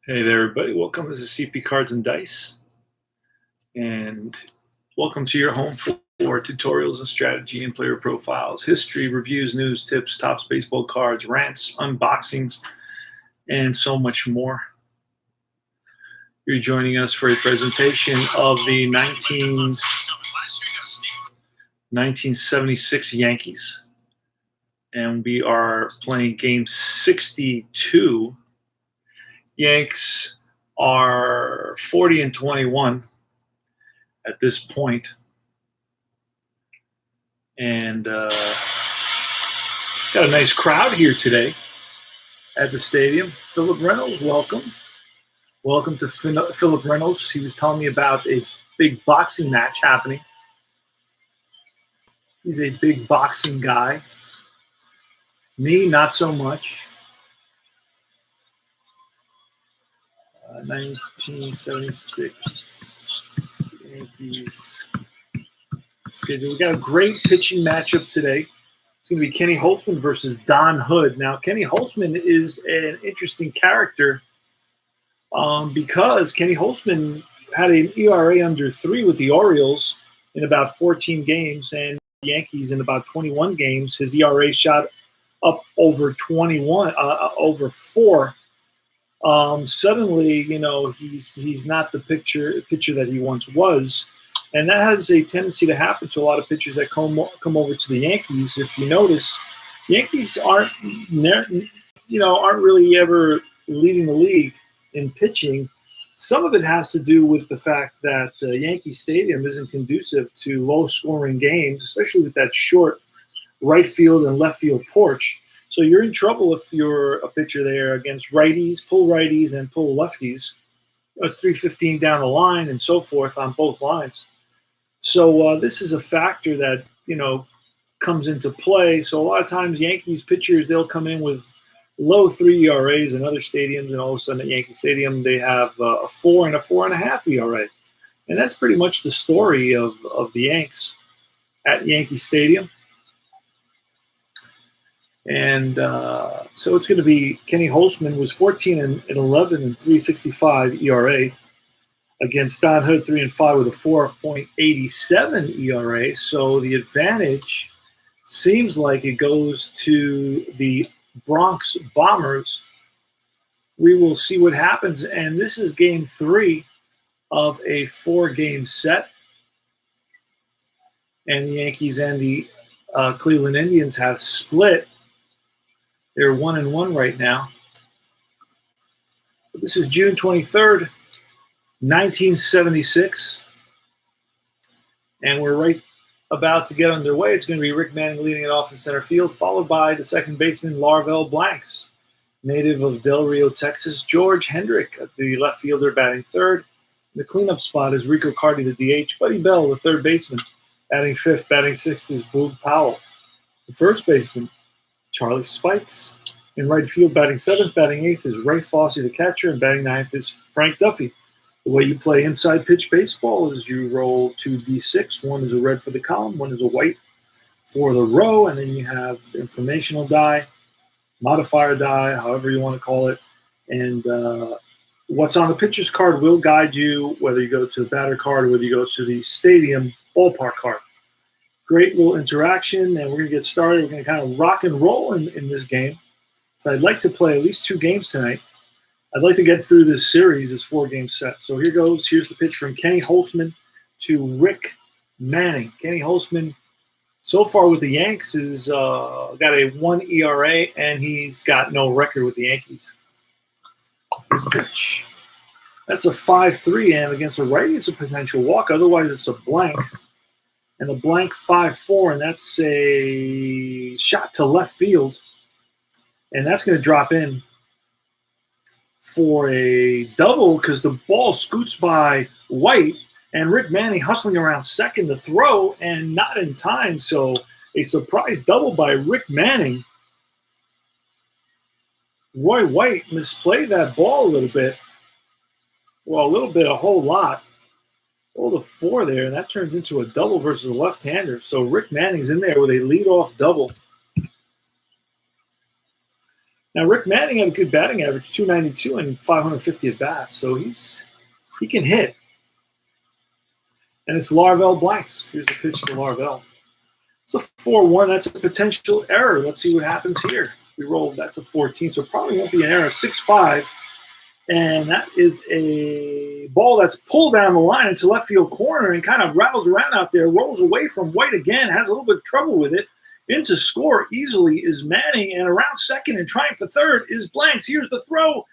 Hey there, everybody. Welcome. This is CP Cards and Dice, and welcome to your home for tutorials and strategy and player profiles, history, reviews, news, tips, tops, baseball cards, rants, unboxings, and so much more. You're joining us for a presentation of the 1976 Yankees, and we are playing game 62. Yanks are 40-21 at this point, and got a nice crowd here today at the stadium. Philip Reynolds, welcome to Philip Reynolds. He was telling me about a big boxing match happening. He's a big boxing guy. Me, not so much. 1976 Yankees schedule. We got a great pitching matchup today. It's going to be Kenny Holtzman versus Don Hood. Now, Kenny Holtzman is an interesting character because Kenny Holtzman had an ERA under 3 with the Orioles in about 14 games, and the Yankees in about 21 games. His ERA shot up over 21, over 4. Suddenly, he's not the pitcher that he once was, and that has a tendency to happen to a lot of pitchers that come over to the Yankees. If you notice, the Yankees aren't really ever leading the league in pitching. Some of it has to do with the fact that Yankee Stadium isn't conducive to low-scoring games, especially with that short right field and left field porch. So you're in trouble if you're a pitcher there against righties, pull righties, and pull lefties. It's 315 down the line and so forth on both lines. So this is a factor that, comes into play. So a lot of times Yankees pitchers, they'll come in with low 3 ERAs in other stadiums, and all of a sudden at Yankee Stadium they have a 4 and a 4.5 ERA. And that's pretty much the story of the Yanks at Yankee Stadium. And so it's going to be Kenny Holtzman was 14-11 and 3.65 ERA against Don Hood 3-5 with a 4.87 ERA. So the advantage seems like it goes to the Bronx Bombers. We will see what happens. And this is game 3 of a 4-game set. And the Yankees and the Cleveland Indians have split. They're 1-1 right now. But this is June 23rd, 1976. And we're right about to get underway. It's going to be Rick Manning leading it off in center field, followed by the second baseman, Larvell Blanks, native of Del Rio, Texas. George Hendrick, the left fielder, batting third. The cleanup spot is Rico Carty, the DH. Buddy Bell, the third baseman, batting fifth. Batting sixth is Boog Powell, the first baseman. Charlie Spikes. In right field, batting seventh. Batting eighth is Ray Fosse, the catcher, and batting ninth is Frank Duffy. The way you play inside pitch baseball is you roll 2 D6. One is a red for the column, one is a white for the row, and then you have informational die, modifier die, however you want to call it. And what's on the pitcher's card will guide you, whether you go to the batter card or whether you go to the stadium ballpark card. Great little interaction, and we're going to get started. We're going to kind of rock and roll in this game. So I'd like to play at least 2 games tonight. I'd like to get through this series, this 4-game set. So here goes. Here's the pitch from Kenny Holtzman to Rick Manning. Kenny Holtzman, so far with the Yanks, has got a 1 ERA, and he's got no record with the Yankees. Here's the pitch. That's a 5-3, and against a righty, it's a potential walk. Otherwise, it's a blank. And a blank 5-4, and that's a shot to left field. And that's going to drop in for a double because the ball scoots by White, and Rick Manning hustling around second to throw and not in time. So a surprise double by Rick Manning. Roy White misplayed that ball a little bit. Well, a whole lot. Rolled a 4 there, and that turns into a double versus a left-hander. So Rick Manning's in there with a leadoff double. Now, Rick Manning had a good batting average, 292 and 550 at bats, so he can hit. And it's Larvell Blanks. Here's a pitch to Larvell. So 4-1, that's a potential error. Let's see what happens here. We roll, that's a 14, so it probably won't be an error. 6-5, and that is a ball that's pulled down the line into left field corner and kind of rattles around out there, rolls away from White again, has a little bit of trouble with it. Into score easily is Manning, and around second and trying for third is Blanks. Here's the throw.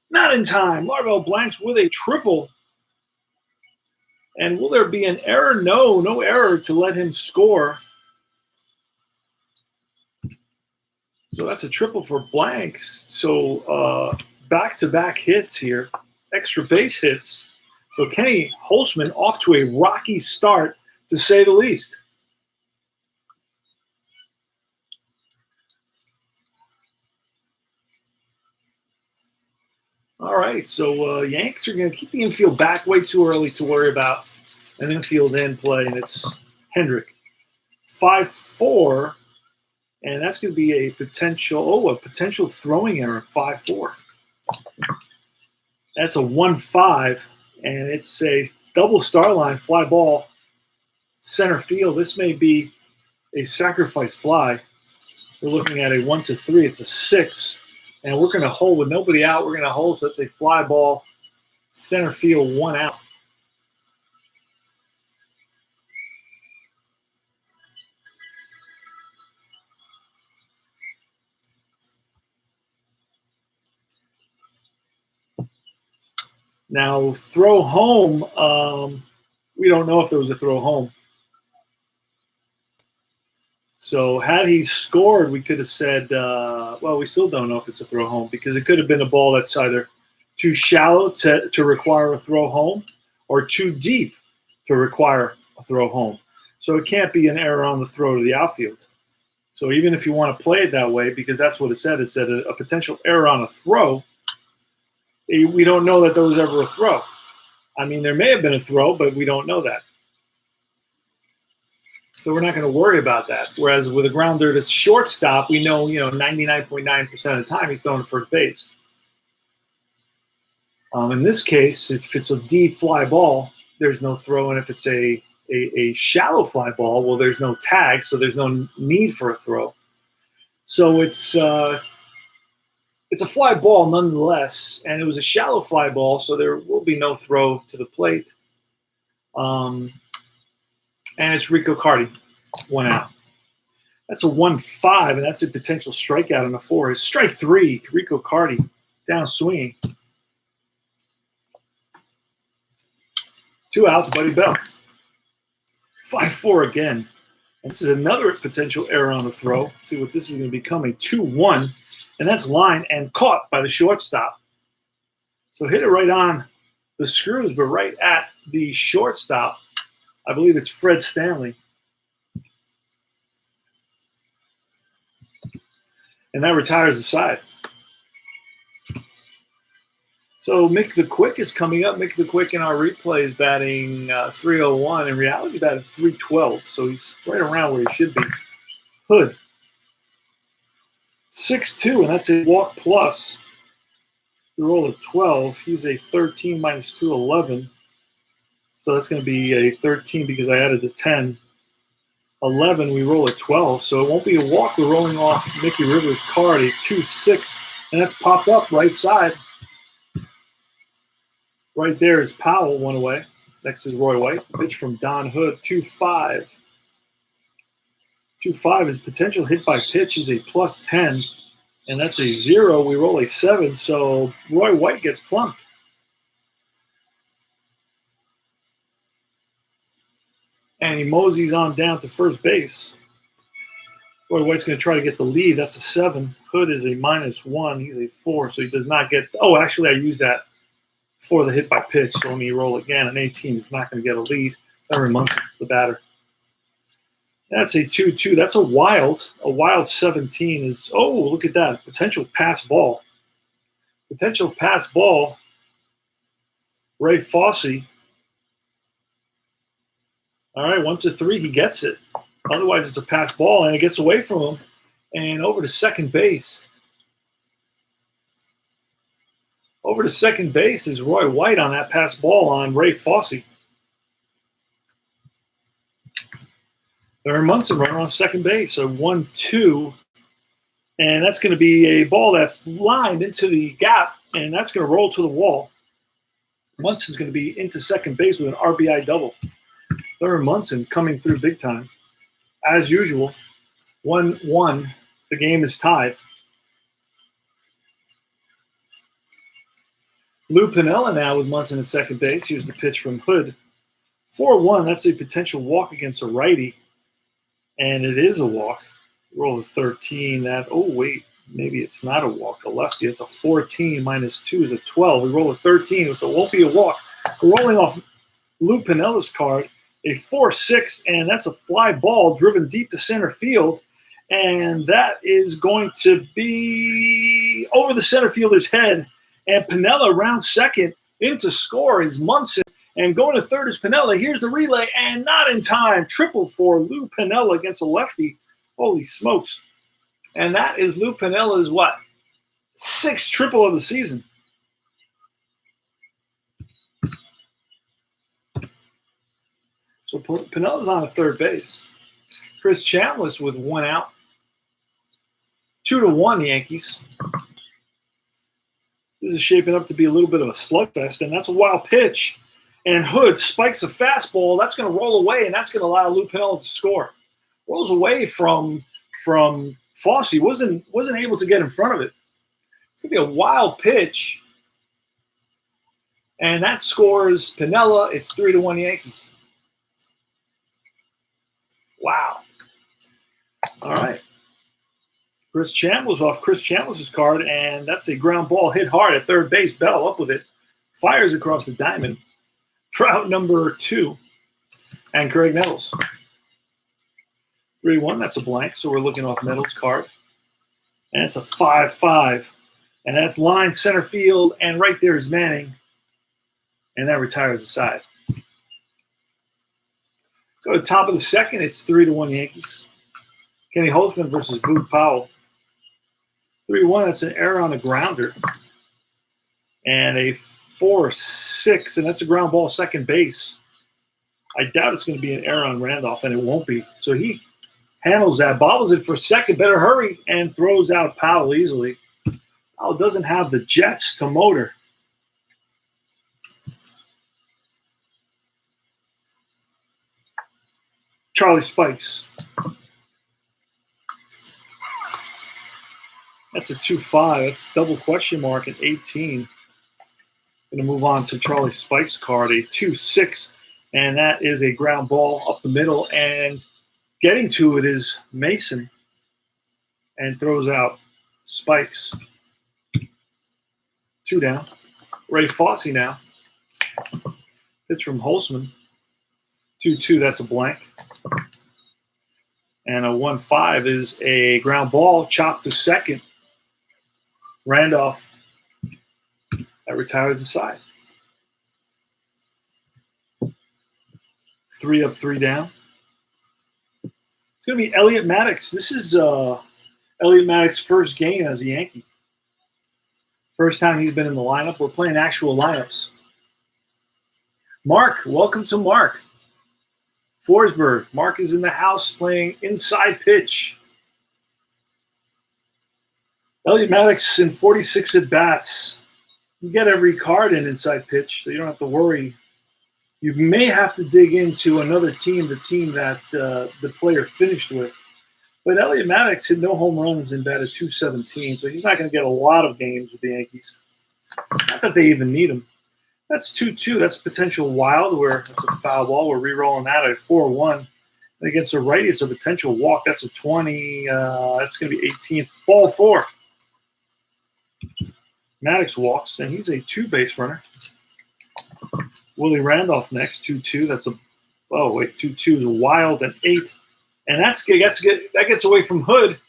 Not in time. Larvell Blanks with a triple. And will there be an error? No error to let him score. So that's a triple for Blanks. So back-to-back hits here, extra base hits. So Kenny Holzman off to a rocky start, to say the least. All right, so Yanks are going to keep the infield back, way too early to worry about an infield in play, and it's Hendrick. 5-4, and that's going to be a potential throwing error, 5-4. That's a 1-5, and it's a double star line fly ball center field. This may be a sacrifice fly. We're looking at a 1-3. It's a 6. And we're going to hold with nobody out. We're going to hold, so it's a fly ball, center field, 1 out. Now, throw home, we don't know if there was a throw home. So had he scored, we could have said, well, we still don't know if it's a throw home because it could have been a ball that's either too shallow to require a throw home or too deep to require a throw home. So it can't be an error on the throw to the outfield. So even if you want to play it that way, because that's what it said a potential error on a throw, we don't know that there was ever a throw. I mean, there may have been a throw, but we don't know that. So we're not going to worry about that. Whereas with a grounder to shortstop, we know, 99.9% of the time he's throwing to first base. In this case, if it's a deep fly ball, there's no throw. And if it's a shallow fly ball, well, there's no tag, so there's no need for a throw. So it's a fly ball nonetheless, and it was a shallow fly ball, so there will be no throw to the plate. And it's Rico Carty, 1 out. That's a 1-5, and that's a potential strikeout on the 4. It's strike 3, Rico Carty, down swinging. 2 outs, Buddy Bell. 5-4 again. And this is another potential error on the throw. Let's see what this is going to become, a 2-1. And that's line and caught by the shortstop. So hit it right on the screws, but right at the shortstop. I believe it's Fred Stanley. And that retires the side. So Mick the Quick is coming up. Mick the Quick in our replay is batting 301. In reality, batted 312. So he's right around where he should be. Hood. 6'2", and that's a walk plus. We roll a 12. He's a 13 minus 2, 11. So that's going to be a 13 because I added the 10. 11, we roll a 12. So it won't be a walk. We're rolling off Mickey Rivers' card, a 2-6. And that's popped up right side. Right there is Powell, 1 away. Next is Roy White. Pitch from Don Hood, 2-5. 2-5 is potential hit by pitch is a plus 10. And that's a 0. We roll a 7. So Roy White gets plumped. And he moseys on down to first base. Roy White's going to try to get the lead. That's a 7. Hood is a -1. He's a 4, so he does not get – oh, actually, I used that for the hit by pitch. So let me roll again. An 18 is not going to get a lead. Every month, the batter. That's a 2-2. That's a wild 17 is – oh, look at that. Potential pass ball. Potential pass ball. Ray Fosse. All right, 1-3, he gets it. Otherwise, it's a pass ball, and it gets away from him and over to second base. Over to second base is Roy White on that pass ball on Ray Fosse. Thurman Munson running on second base. So 1-2. And that's going to be a ball that's lined into the gap, and that's going to roll to the wall. Munson's going to be into second base with an RBI double. Thurman Munson coming through big time. As usual, 1-1. The game is tied. Lou Piniella now with Munson at second base. Here's the pitch from Hood. 4-1. That's a potential walk against a righty. And it is a walk. Roll a 13. Maybe it's not a walk. A lefty. It's a 14 minus 2 is a 12. We roll a 13, so it won't be a walk. We're rolling off Lou Piniella's card. A 4-6, and that's a fly ball driven deep to center field. And that is going to be over the center fielder's head. And Piniella round second. In to score is Munson. And going to third is Piniella. Here's the relay, and not in time. Triple for Lou Piniella against a lefty. Holy smokes. And that is Lou Piniella's, what, 6th triple of the season. So Piniella's on at third base. Chris Chambliss with 1 out. 2-1 Yankees. This is shaping up to be a little bit of a slugfest, and that's a wild pitch. And Hood spikes a fastball. That's going to roll away, and that's going to allow Lou Piniella to score. Rolls away from Fosse. Wasn't able to get in front of it. It's going to be a wild pitch. And that scores Piniella. It's 3-1 Yankees. Wow. All right. Chris Chambliss off Chris Chambliss's card, and that's a ground ball hit hard at third base. Bell up with it. Fires across the diamond. For out number 2. And Craig Nettles. 3-1, that's a blank, so we're looking off Nettles' card. And it's a 5-5. And that's line center field, and right there is Manning. And that retires the side. Go to top of the second, it's 3-1 Yankees. Kenny Holtzman versus Boog Powell. 3-1, that's an error on the grounder. And a 4-6, and that's a ground ball second base. I doubt it's going to be an error on Randolph, and it won't be. So he handles that, bobbles it for second, better hurry, and throws out Powell easily. Powell doesn't have the jets to motor. Charlie Spikes. That's a 2-5. That's double question mark at 18. Going to move on to Charlie Spikes' card, a 2-6, and that is a ground ball up the middle. And getting to it is Mason, and throws out Spikes. 2 down. Ray Fosse now. Pitch from Holtzman. 2-2, that's a blank. And a 1-5 is a ground ball chopped to second. Randolph. That retires the side. 3 up, 3 down. It's going to be Elliot Maddox. This is Elliot Maddox's first game as a Yankee. First time he's been in the lineup. We're playing actual lineups. Mark, welcome to Mark. Forsberg. Mark is in the house playing inside pitch. Elliot Maddox in 46 at-bats. You get every card in inside pitch, so you don't have to worry. You may have to dig into another team, the team that the player finished with. But Elliot Maddox hit no home runs and batted .217, so he's not going to get a lot of games with the Yankees. Not that they even need him. That's 2-2. That's potential wild, where that's a foul ball. We're re-rolling that at 4-1. And against a righty, it's a potential walk. That's a 20. That's going to be 18th. Ball 4. Maddox walks, and he's a 2-base runner. Willie Randolph next, 2-2. That's a 2-2 is a wild, and 8. And that gets away from Hood,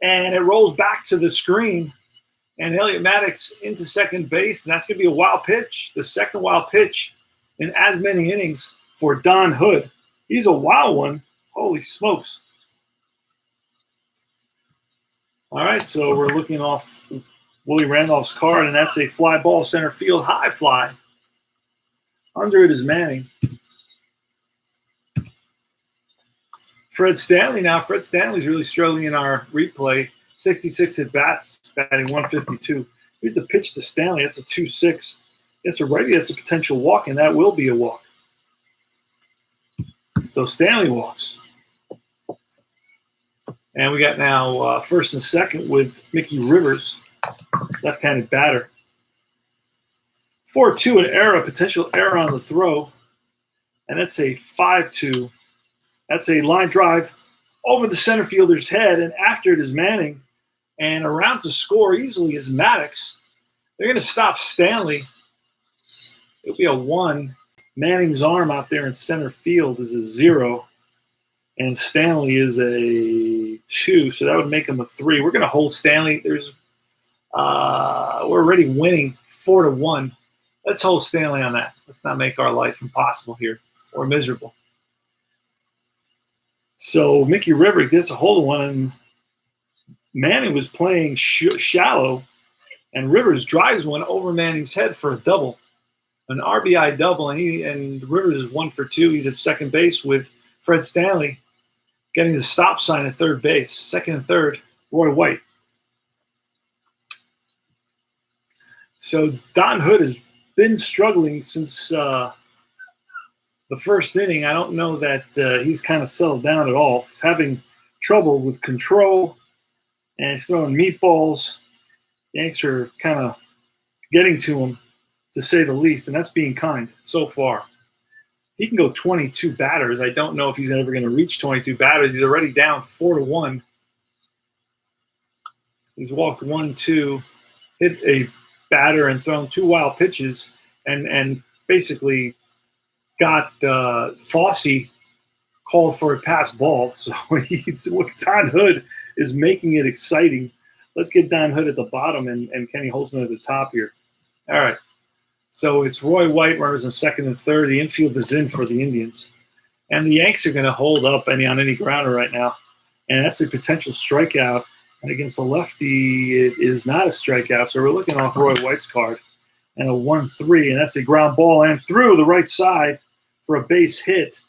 and it rolls back to the screen. And Elliot Maddox into second base, and that's going to be a wild pitch. The second wild pitch in as many innings for Don Hood. He's a wild one. Holy smokes. All right, so we're looking off Willie Randolph's card, and that's a fly ball center field, high fly. Under it is Manning. Fred Stanley now. Fred Stanley's really struggling in our replay. 66 at bats, batting 152. Here's the pitch to Stanley. That's a 2-6. That's a righty. That's a potential walk, and that will be a walk. So Stanley walks. And we got now first and second with Mickey Rivers, left-handed batter. 4-2, an error, potential error on the throw. And that's a 5-2. That's a line drive over the center fielder's head, and after it is Manning. And around to score easily is Maddox. They're going to stop Stanley. It'll be a 1. Manning's arm out there in center field is a 0. And Stanley is a 2, so that would make him a 3. We're going to hold Stanley. We're already winning 4-1. Let's hold Stanley on that. Let's not make our life impossible here or miserable. So Mickey Rivers gets a hold of one, and Manning was playing shallow, and Rivers drives one over Manning's head for a double, an RBI double, and Rivers is 1 for 2. He's at second base with Fred Stanley getting the stop sign at third base. Second and third, Roy White. So Don Hood has been struggling since the first inning. I don't know that he's kind of settled down at all. He's having trouble with control, and he's throwing meatballs. Yanks are kind of getting to him, to say the least, and that's being kind so far. He can go 22 batters. I don't know if he's ever going to reach 22 batters. He's already down 4-1. He's walked 1, 2, hit a batter and thrown 2 wild pitches, and basically got Fossey called for a pass ball. So Don Hood is making it exciting. Let's get Don Hood at the bottom and Kenny Holtzman at the top here. All right. So it's Roy White, runners in second and third. The infield is in for the Indians. And the Yanks are going to hold up on any grounder right now. And that's a potential strikeout. And against the lefty, it is not a strikeout. So we're looking off Roy White's card. And a 1-3. And that's a ground ball and through the right side for a base hit.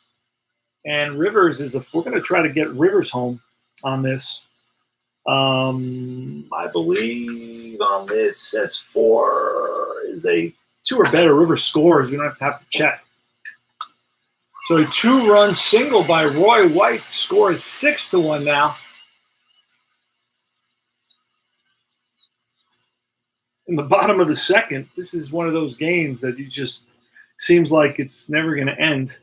And Rivers we're going to try to get Rivers home on this. I believe on this S4 is a 2 or better. Rivers scores. We don't have to check. So a 2-run single by Roy White. Score is 6-1 now. In the bottom of the second, this is one of those games that you just seems like it's never going to end.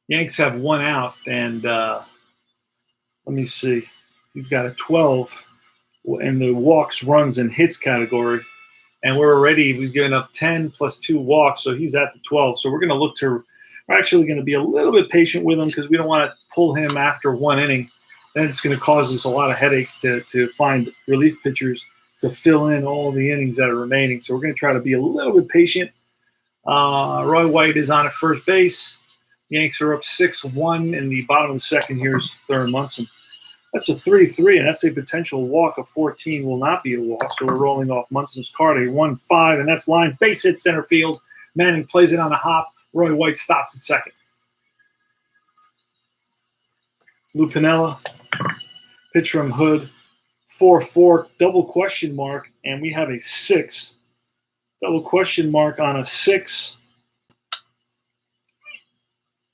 Yanks have 1 out, and let me see. He's got a 12 in the walks, runs, and hits category. And we've given up 10 plus 2 walks, so he's at the 12. So we're actually going to be a little bit patient with him because we don't want to pull him after 1 inning. Then it's going to cause us a lot of headaches to find relief pitchers to fill in all the innings that are remaining. So we're going to try to be a little bit patient. Roy White is on at first base. Yanks are up 6-1 in the bottom of the second. Here's Thurman Munson. That's a 3-3, and that's a potential walk. Of 14 will not be a walk, so we're rolling off Munson's card. A 1-5, and that's line. Base hit center field. Manning plays it on a hop. Roy White stops at second. Lou Piniella, pitch from Hood. 4-4, double question mark, and we have a 6. Double question mark on a 6.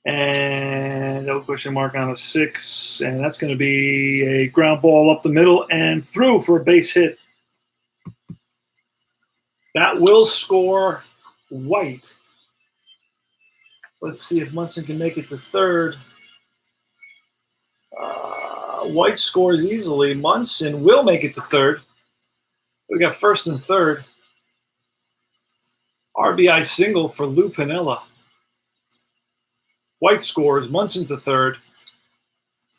And double question mark on a 6. And that's going to be a ground ball up the middle and through for a base hit. That will score White. Let's see if Munson can make it to third. White scores easily. Munson will make it to third. We got first and third. RBI single for Lou Piniella. White scores. Munson to third.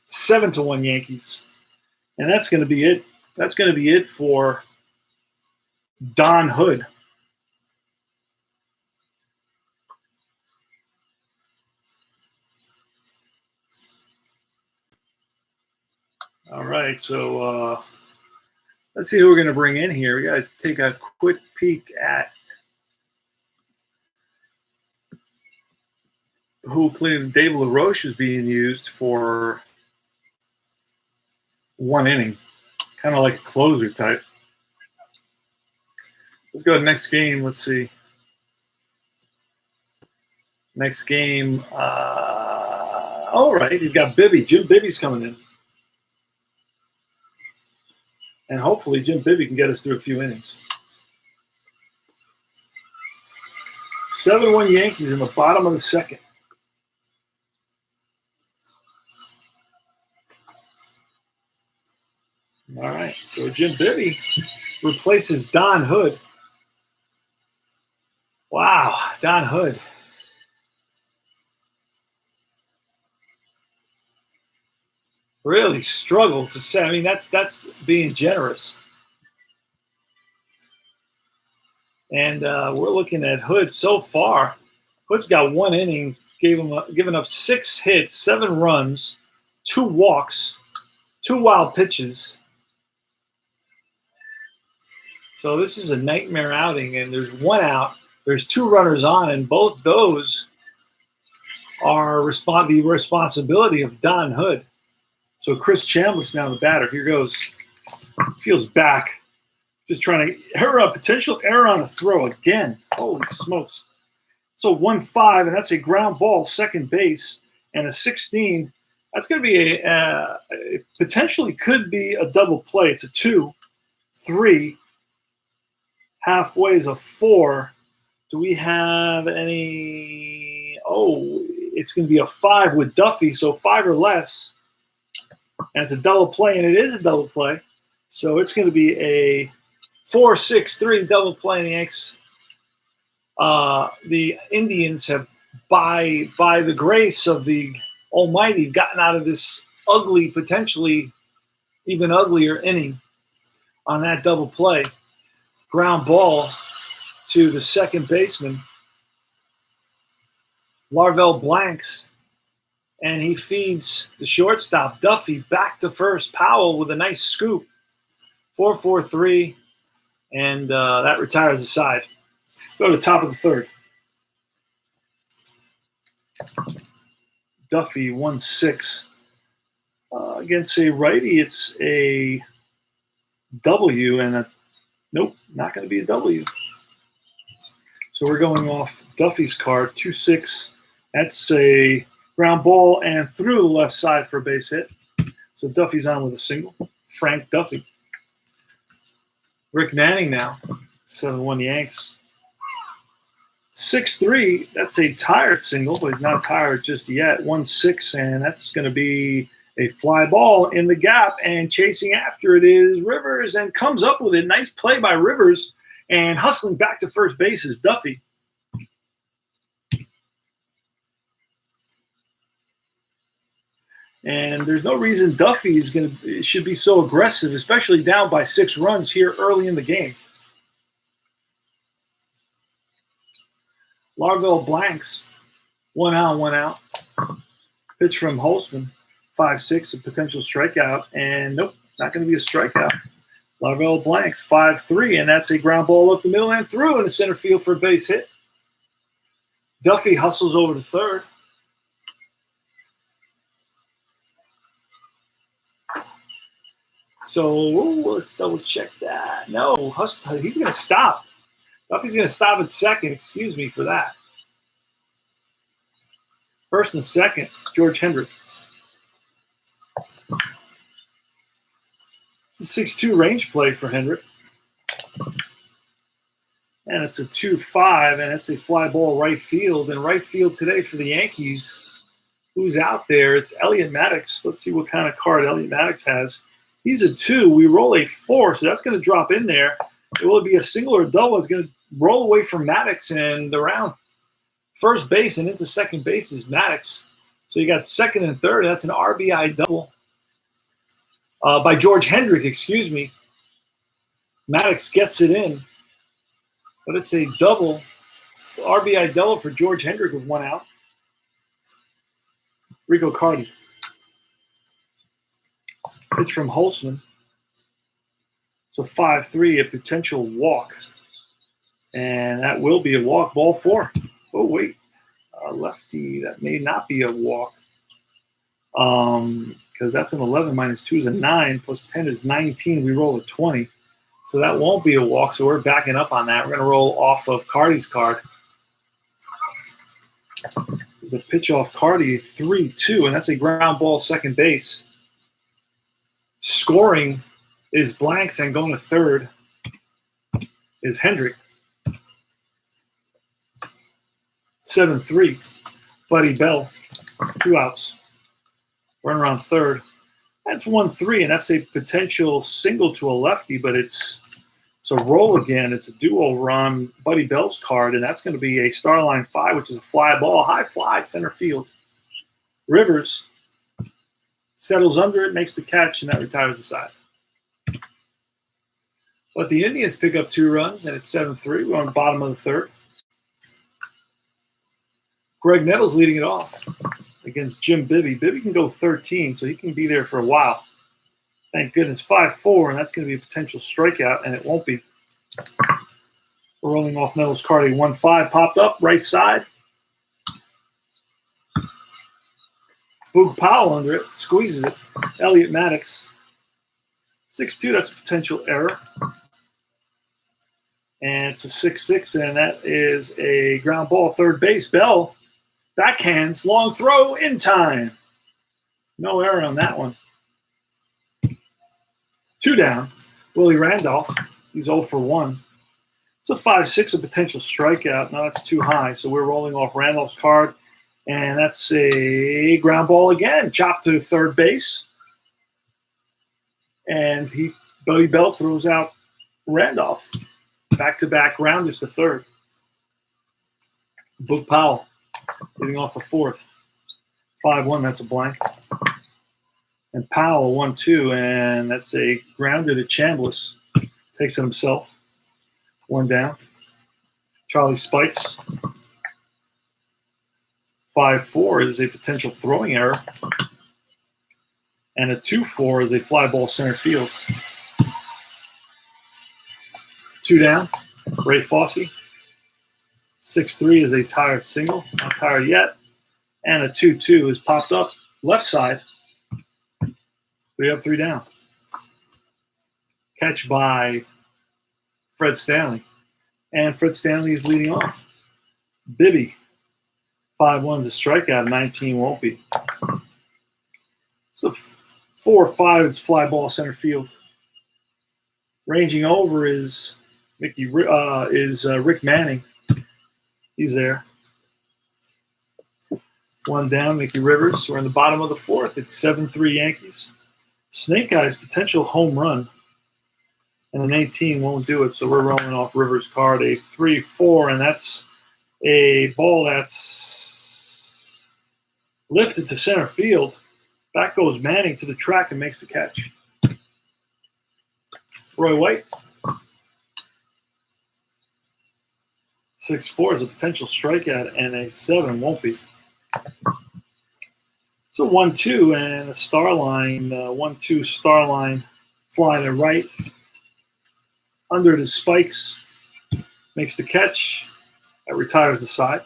7-1 Yankees. And that's going to be it. That's going to be it for Don Hood. All right, so Let's see who we're going to bring in here. We got to take a quick peek at who played. David LaRoche is being used for one inning, kind of like a closer type. Let's go to the next game. Let's see. Next game. All right, he's got Bibby. Jim Bibby's coming in. And hopefully Jim Bibby can get us through a few innings. 7-1 Yankees in the bottom of the second. All right, so Jim Bibby replaces Don Hood. Wow, Don Hood. Really struggled to say. I mean, that's being generous. And we're looking at Hood so far. Hood's got one inning, given up 6 hits, 7 runs, 2 walks, 2 wild pitches. So this is a nightmare outing, and there's 1 out. There's 2 runners on, and both those are the responsibility of Don Hood. So Chris Chambliss now the batter. Here goes. Feels back. Just trying to potential error on a throw again. Holy smokes. So 1-5, and that's a ground ball, second base, and a 16. That's going to be it potentially could be a double play. It's a 2, 3, halfway is a 4. Do we have any? Oh, it's going to be a 5 with Duffy, so 5 or less. And it's a double play, and it is a double play. So it's going to be a 4-6-3 double play in the Yanks. The Indians have, by the grace of the Almighty, gotten out of this ugly, potentially even uglier inning on that double play. Ground ball to the second baseman, Larvell Blanks, and he feeds the shortstop, Duffy, back to first. Powell with a nice scoop. 4-4-3, and that retires the side. Go to the top of the third. Duffy 1-6. Against a righty, it's a W, and nope, not going to be a W. So we're going off Duffy's card, 2-6. That's a ground ball and through the left side for a base hit. So Duffy's on with a single. Frank Duffy. Rick Manning now, 7-1 Yanks. 6-3, that's a tired single, but not tired just yet. 1-6, and that's going to be a fly ball in the gap, and chasing after it is Rivers, and comes up with it. Nice play by Rivers, and hustling back to first base is Duffy. And there's no reason Duffy should be so aggressive, especially down by 6 runs here early in the game. Larvell Blanks, 1 out, 1 out. Pitch from Holtzman, 5-6, a potential strikeout, and nope, not going to be a strikeout. Larvell Blanks, 5-3, and that's a ground ball up the middle and through in the center field for a base hit. Duffy hustles over to third. So let's double check that. No, he's going to stop. Duffy's going to stop at second. Excuse me for that. First and second, George Hendrick. It's a 6-2 range play for Hendrick. And it's a 2-5, and it's a fly ball right field. And right field today for the Yankees, who's out there? It's Elliot Maddox. Let's see what kind of card Elliot Maddox has. He's a 2. We roll a 4, so that's going to drop in there. Will it be a single or a double? It's going to roll away from Maddox, and around first base and into second base is Maddox. So you got second and third. That's an RBI double by George Hendrick, excuse me. Maddox gets it in, but it's a double, RBI double for George Hendrick with 1 out. Rico Cardi. Pitch from Holtzman. So 5-3, a potential walk. And that will be a walk, ball 4. Oh, wait. Lefty, that may not be a walk. Because that's an 11 minus 2 is a 9, plus 10 is 19. We roll a 20. So that won't be a walk, so we're backing up on that. We're going to roll off of Cardi's card. There's a pitch off Cardi, 3-2, and that's a ground ball, second base. Scoring is Blanks, and going to third is Hendrick. 7-3, Buddy Bell, 2 outs. Runner on third. That's 1-3, and that's a potential single to a lefty, but it's a roll again. It's a duo run, Buddy Bell's card, and that's going to be a star line 5, which is a fly ball, high fly, center field. Rivers settles under it, makes the catch, and that retires the side. But the Indians pick up 2 runs, and it's 7-3. We're on the bottom of the third. Greg Nettles leading it off against Jim Bibby. Bibby can go 13, so he can be there for a while. Thank goodness. 5-4, and that's going to be a potential strikeout, and it won't be. We're rolling off Nettles' card. A 1-5 popped up, right side. Boog Powell under it, squeezes it. Elliot Maddox. 6-2, that's a potential error. And it's a 6-6, and that is a ground ball, third base. Bell backhands, long throw, in time. No error on that one. 2 down. Willie Randolph, he's 0 for 1. It's a 5-6, a potential strikeout. No, that's too high, so we're rolling off Randolph's card, and that's a ground ball again. Chopped to third base, and Buddy Bell throws out Randolph. Back-to-back rounders to third. Boog Powell hitting off the fourth. 5-1, that's a blank. And Powell, 1-2, and that's a grounder to Chambliss. Takes it himself. 1 down. Charlie Spikes. 5-4 is a potential throwing error. And a 2-4 is a fly ball center field. 2 down. Ray Fosse. 6-3 is a tired single. Not tired yet. And a 2-2 is popped up left side. 3 up, 3 down. Catch by Fred Stanley. And Fred Stanley is leading off. Bibby. 5-1 is a strikeout. 19 won't be. So 4-5 is fly ball center field. Ranging over is Rick Manning. He's there. 1 down, Mickey Rivers. We're in the bottom of the fourth. It's 7-3 Yankees. Snake Eyes potential home run. And an 18 won't do it, so we're rolling off Rivers' card. A 3-4, and that's a ball that's lifted to center field. Back goes Manning to the track and makes the catch. Roy White. 6-4 is a potential strikeout, and a 7 won't be. So 1-2 and a star line, 1-2 star line, fly to right. Under the Spikes, makes the catch. That retires the side.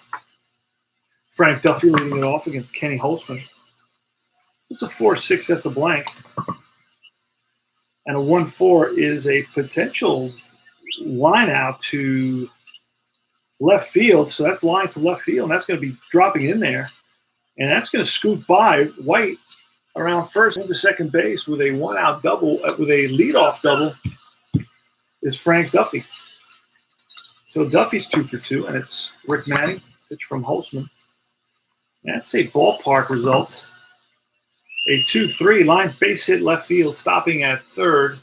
Frank Duffy leading it off against Kenny Holtzman. It's a 4-6, that's a blank. And a 1-4 is a potential line out to left field. So that's line to left field, and that's going to be dropping in there. And that's going to scoot by White around first into second base with a 1-out double, with a leadoff double, is Frank Duffy. So Duffy's 2 for 2, and it's Rick Manning, pitch from Holtzman. That's a ballpark result. A 2-3 line base hit left field, stopping at third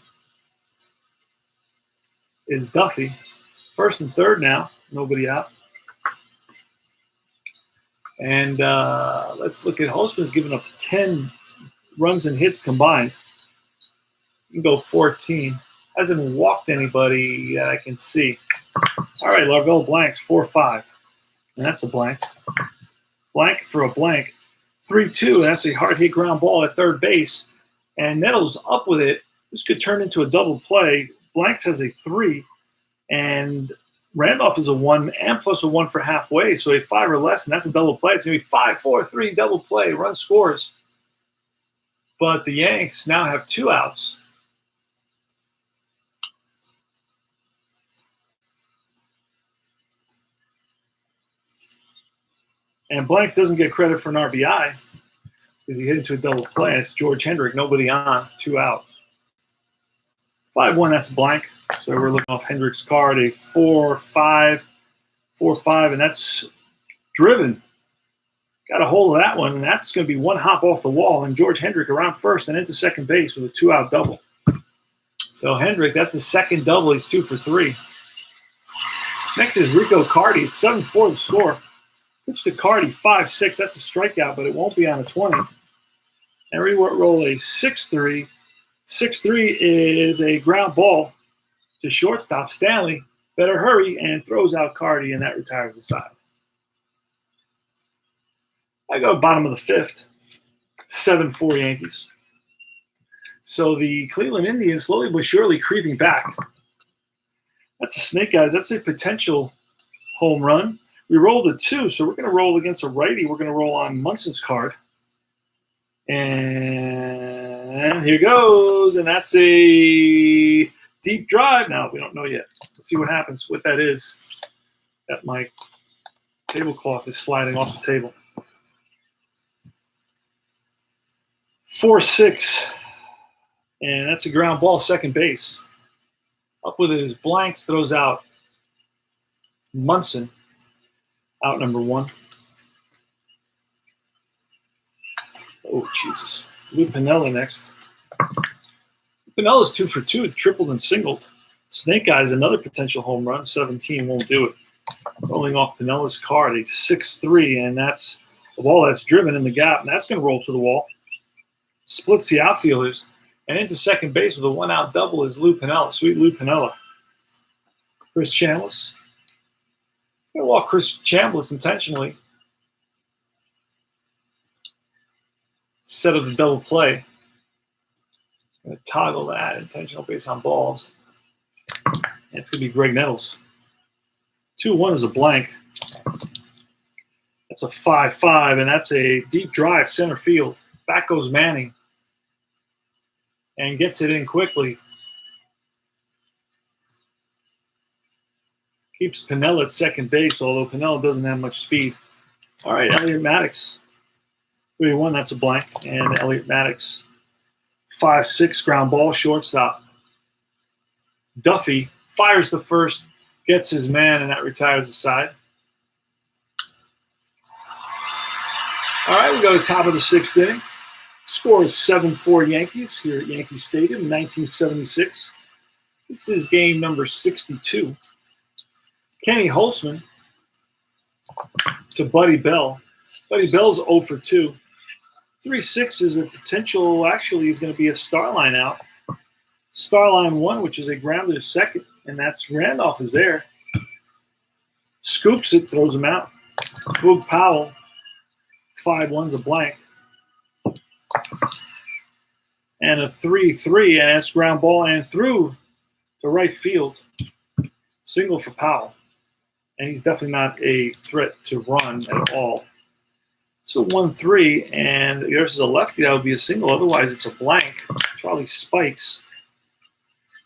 is Duffy. First and third now, nobody out. And let's look at Holtzman's given up 10 runs and hits combined. You can go 14. Hasn't walked anybody that I can see. All right, Larvell blanks, 4-5. And that's a blank. Blank for a blank. 3-2, and that's a hard hit ground ball at third base. And Nettles up with it. This could turn into a double play. Blanks has a 3, and Randolph is a 1 and plus a 1 for halfway, so a 5 or less, and that's a double play. It's going to be 5-4-3 double play, run scores. But the Yanks now have 2 outs. And Blanks doesn't get credit for an RBI because he hit into a double play. It's George Hendrick, nobody on, 2 out. 5-1, that's blank. So we're looking off Hendrick's card, a 4-5, 4-5, and that's driven. Got a hold of that one, and that's going to be 1 hop off the wall, and George Hendrick around first and into second base with a 2-out double. So Hendrick, that's his second double. He's 2 for 3. Next is Rico Carty. It's 7-4 the score. Pitch to Carty, 5-6. That's a strikeout, but it won't be on a 20. And we roll a 6-3. 6-3 is a ground ball to shortstop. Stanley better hurry and throws out Carty, and that retires the side. I go bottom of the 5th. 7-4 Yankees. So the Cleveland Indians slowly but surely creeping back. That's a snake eyes. That's a potential home run. We rolled a 2, so we're going to roll against a righty. We're going to roll on Munson's card. And here goes. And that's a deep drive. Now, we don't know yet. Let's see what happens, what that is. That my tablecloth is sliding off the table. 4-6. And that's a ground ball, second base. Up with it is Blanks, throws out Munson, out number 1. Oh, Jesus. Lou Piniella next. Pinella's 2 for 2, tripled and singled. Snake Eyes, another potential home run. 17 won't do it. Rolling off Pinella's card, a 6-3, and that's a ball that's driven in the gap, and that's going to roll to the wall. Splits the outfielders. And into second base with a 1-out double is Lou Piniella. Sweet Lou Piniella. Chris Chambliss. I'm going to walk Chris Chambliss intentionally. Instead of the double play. I'm going to toggle that intentional base on balls. And it's going to be Greg Nettles. 2-1 is a blank. That's a 5-5, and that's a deep drive center field. Back goes Manning. And gets it in quickly. Keeps Piniella at second base, although Piniella doesn't have much speed. All right, Elliot Maddox. 3-1, that's a blank. And Elliot Maddox, 5-6, ground ball, shortstop. Duffy fires the first, gets his man, and that retires the side. All right, we go to top of the 6th inning. Score is 7-4 Yankees here at Yankee Stadium in 1976. This is game number 62. Kenny Holtzman to Buddy Bell. Buddy Bell's 0 for 2. 3-6 is a potential, actually, is going to be a star line out. Star line 1, which is a grounder to second, and that's Randolph is there. Scoops it, throws him out. Boog Powell, 5-1's a blank. And a 3-3, and that's ground ball and through to right field. Single for Powell. And he's definitely not a threat to run at all. So 1-3, and there's a lefty, that would be a single. Otherwise, it's a blank. Charlie Spikes.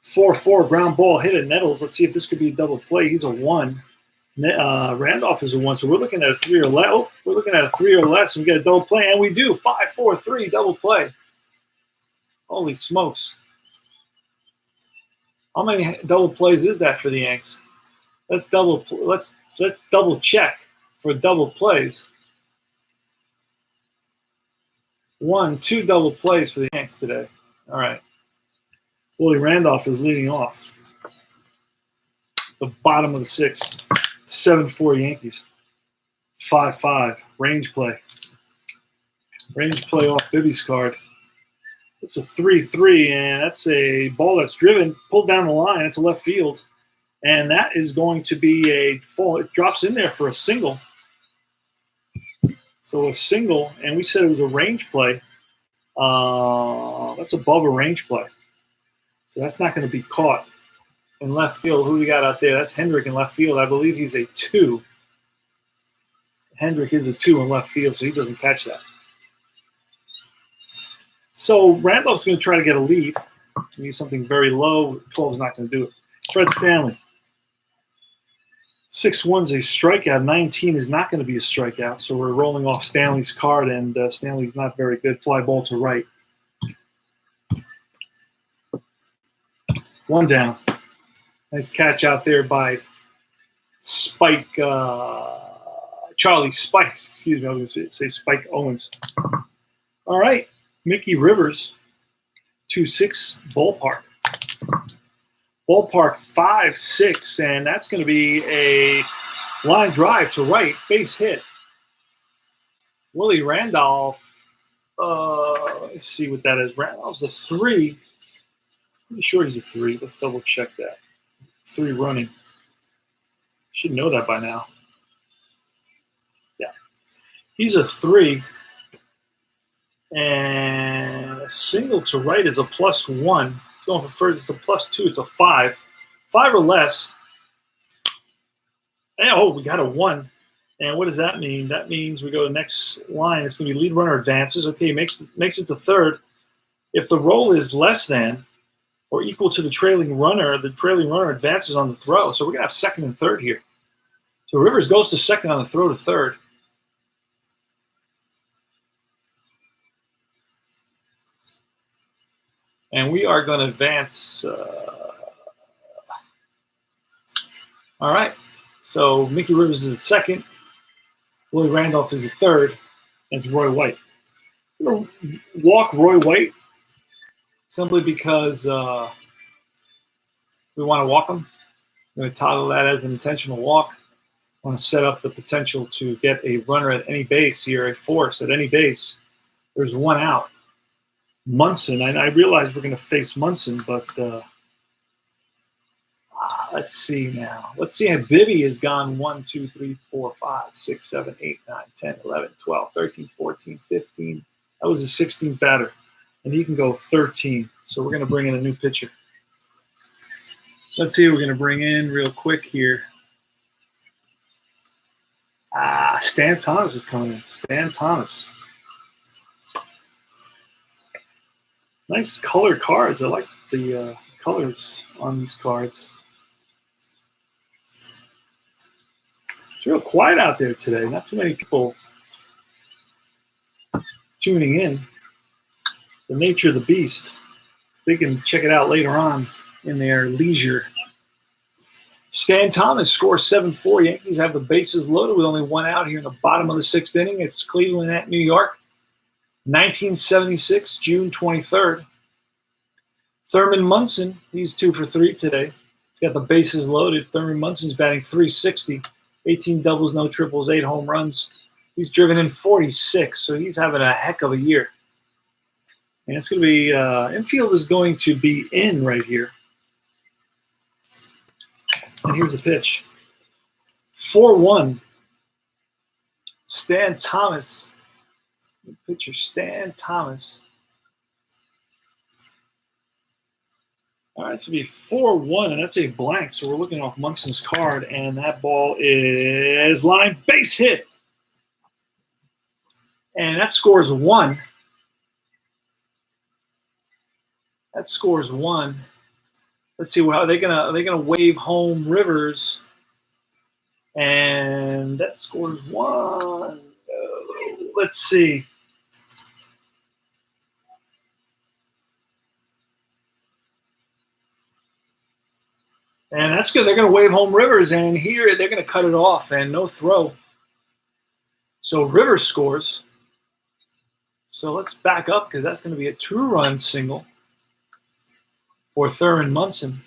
4-4, ground ball hit at Nettles. Let's see if this could be a double play. He's a 1. Randolph is a 1, so we're looking at a 3 or less. Oh, we're looking at a 3 or less, and we get a double play, and we do. 5-4-3, double play. Holy smokes. How many double plays is that for the Yanks? Let's double check for double plays. 1, 2 double plays for the Yanks today. All right. Willie Randolph is leading off. The bottom of the 6th. 7-4 Yankees. 5-5. Range play. Range play off Bibby's card. It's a 3-3, and that's a ball that's driven, pulled down the line. It's a left field. And that is going to be a fall. It drops in there for a single. So a single, and we said it was a range play. That's above a range play. So that's not going to be caught. in left field. Who we got out there? That's Hendrick in left field. I believe he's a 2. Hendrick is a 2 in left field, so he doesn't catch that. So Randolph's going to try to get a lead. He needs something very low. 12 is not going to do it. Fred Stanley. 6-1 is a strikeout. 19 is not going to be a strikeout. So we're rolling off Stanley's card, and Stanley's not very good. Fly ball to right. 1 down. Nice catch out there by Spike, Charlie Spikes. Excuse me, I was going to say Spike Owens. All right, Mickey Rivers, 2-6 ballpark. Ballpark 5-6, and that's going to be a line drive to right, base hit. Willie Randolph, let's see what that is. Randolph's a 3. Pretty sure he's a 3. Let's double check that. 3 running. Should know that by now. Yeah. He's a 3. And a single to right is a +1. It's going for first. It's a +2. It's a 5. 5 or less. And, oh, we got a 1. And what does that mean? That means we go to the next line. It's going to be lead runner advances. Okay, makes it to third. If the roll is less than or equal to the trailing runner advances on the throw. So we're going to have second and third here. So Rivers goes to second on the throw to third. And we are going to advance. All right. So Mickey Rivers is at second. Willie Randolph is at third. And it's Roy White. I'm going to walk Roy White simply because we want to walk him. I'm going to title that as an intentional walk. I want to set up the potential to get a runner at any base here, a force at any base. There's 1 out. Munson, and I realize we're going to face Munson, but let's see now. Let's see how Bibby has gone 1, 2, 3, 4, 5, 6, 7, 8, 9, 10, 11, 12, 13, 14, 15. That was his 16th batter. And he can go 13. So we're going to bring in a new pitcher. Let's see who we're going to bring in real quick here. Stan Thomas is coming in. Stan Thomas. Nice colored cards. I like the colors on these cards. It's real quiet out there today. Not too many people tuning in. The nature of the beast. They can check it out later on in their leisure. Stan Thomas scores 7-4. Yankees have the bases loaded with only 1 out here in the bottom of the 6th inning. It's Cleveland at New York. 1976, June 23rd. Thurman Munson, he's 2 for 3 today. He's got the bases loaded. Thurman Munson's batting .360, 18 doubles, no triples, 8 home runs. He's driven in 46, so he's having a heck of a year. And it's going to be, infield is going to be in right here. And here's the pitch. 4-1. Stan Thomas. Pitcher Stan Thomas. All right, it's going to be 4-1, and that's a blank. So we're looking off Munson's card, and that ball is line base hit. And that scores 1. That scores 1. Let's see, how are they gonna wave home Rivers? And that scores 1. Let's see. And that's good. They're going to wave home Rivers, and here they're going to cut it off and no throw. So Rivers scores. So let's back up because that's going to be a 2-run single for Thurman Munson.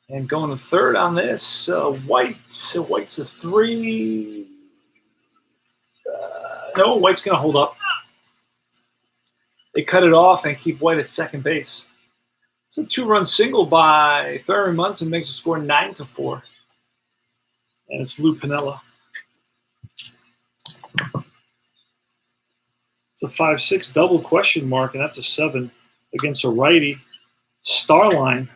And going to third on this, White. So White's a 3. No, White's going to hold up. They cut it off and keep White at second base. So 2-run single by Thurman Munson makes the score 9-4. And it's Lou Piniella. It's It's a 5-6 double question mark, and that's a 7 against a righty. Starline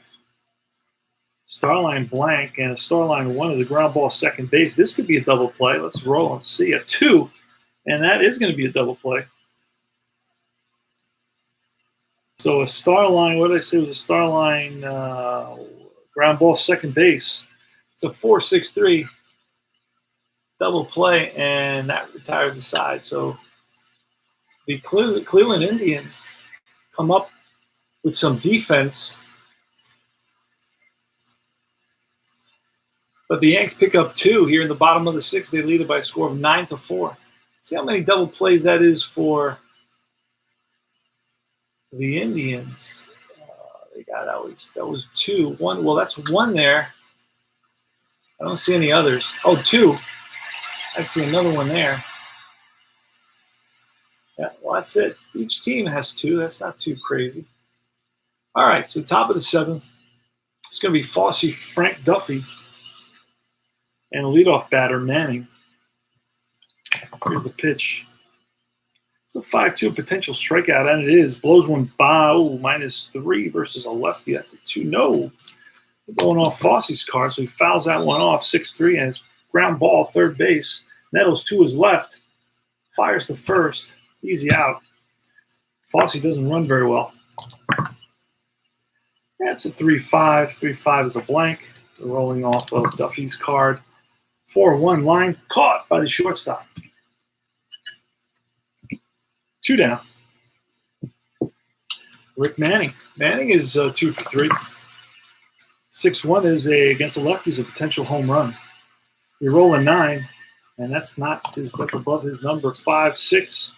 blank, and a Starline 1 is a ground ball second base. This could be a double play. Let's roll and see. A 2, and that is going to be a double play. So a Starline, what did I say was a Starline ground ball second base. It's a 4-6-3 double play, and that retires the side. So the Cleveland Indians come up with some defense, but the Yanks pick up 2 here in the bottom of the 6th. They lead it by a score of 9-4. See how many double plays that is for the Indians. They got that was 2. 1. Well, that's 1 there. I don't see any others. Oh, 2. I see another one there. Yeah, well, that's it. Each team has 2. That's not too crazy. All right, so top of the 7th. It's going to be Fosse Frank Duffy and a leadoff batter, Manning. Here's the pitch. It's a 5-2 potential strikeout, and it is. Blows one by, -3 versus a lefty. That's a 2. No. Going off Fosse's card, so he fouls that one off, 6-3, and it's ground ball, third base. Nettles to his left. Fires to first. Easy out. Fosse doesn't run very well. That's a 3-5. 3-5 is a blank. We're rolling off of Duffy's card. 4-1 line caught by the shortstop. 2 down. Rick Manning. Manning is 2 for 3. 6-1 is against the lefties, a potential home run. We roll a 9, and that's above his number. 5-6,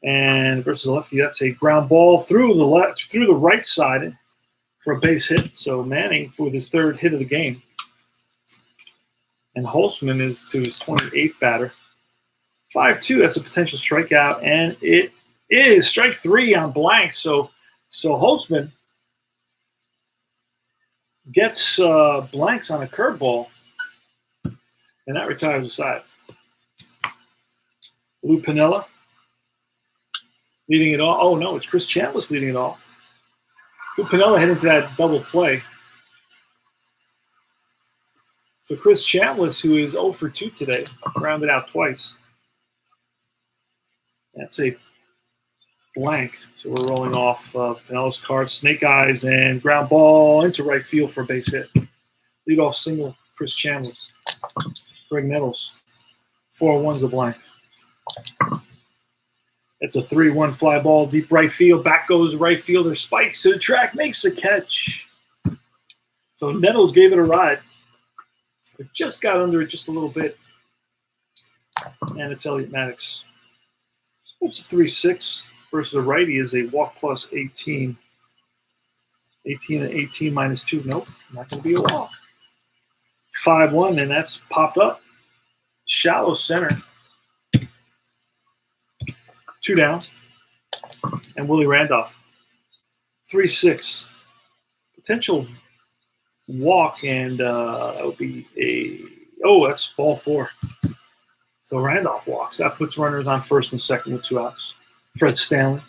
and versus a lefty, that's a ground ball through the right side for a base hit. So Manning for his 3rd hit of the game. And Holtzman is to his 28th batter. 5-2, that's a potential strikeout, and it is strike 3 on blank. So Holtzman gets blanks on a curveball, and that retires the side. Lou Piniella leading it off. Oh, no, it's Chris Chambliss leading it off. Lou Piniella heading to that double play. So Chris Chambliss, who is 0 for 2 today, rounded out twice. That's a blank. So we're rolling off Pinella's card. Snake eyes and ground ball into right field for a base hit. Leadoff single, Chris Chambliss. Greg Nettles. 4-1's a blank. It's a 3-1 fly ball, deep right field. Back goes the right fielder, spikes to the track, makes the catch. So Nettles gave it a ride. It just got under it just a little bit. And it's Elliot Maddox. It's a 3-6 versus a righty is a walk plus 18. 18 and 18 -2. Nope, not going to be a walk. 5-1, and that's popped up. Shallow center. 2 down. And Willie Randolph. 3-6. Potential walk, and that would be that's ball 4. So Randolph walks. That puts runners on first and second with 2 outs. Fred Stanley.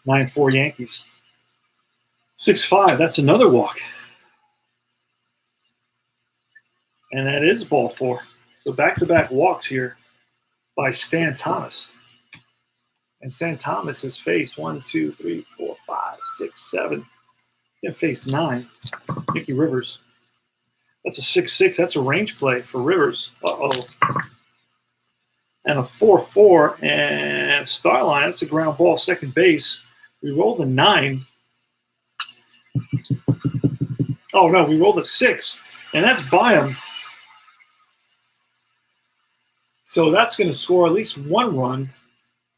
9-4 Yankees. 6-5. That's another walk. And that is ball 4. So back-to-back walks here by Stan Thomas. And Stan Thomas has faced 1, 2, 3, 4, 5, 6, 7. He faced 9. Mickey Rivers. That's a 6-6. That's a range play for Rivers. Uh-oh. And a 4-4. And Starline. That's a ground ball, second base. We rolled a 9. Oh, no. We rolled a 6. And that's Byam. So that's going to score at least 1 run.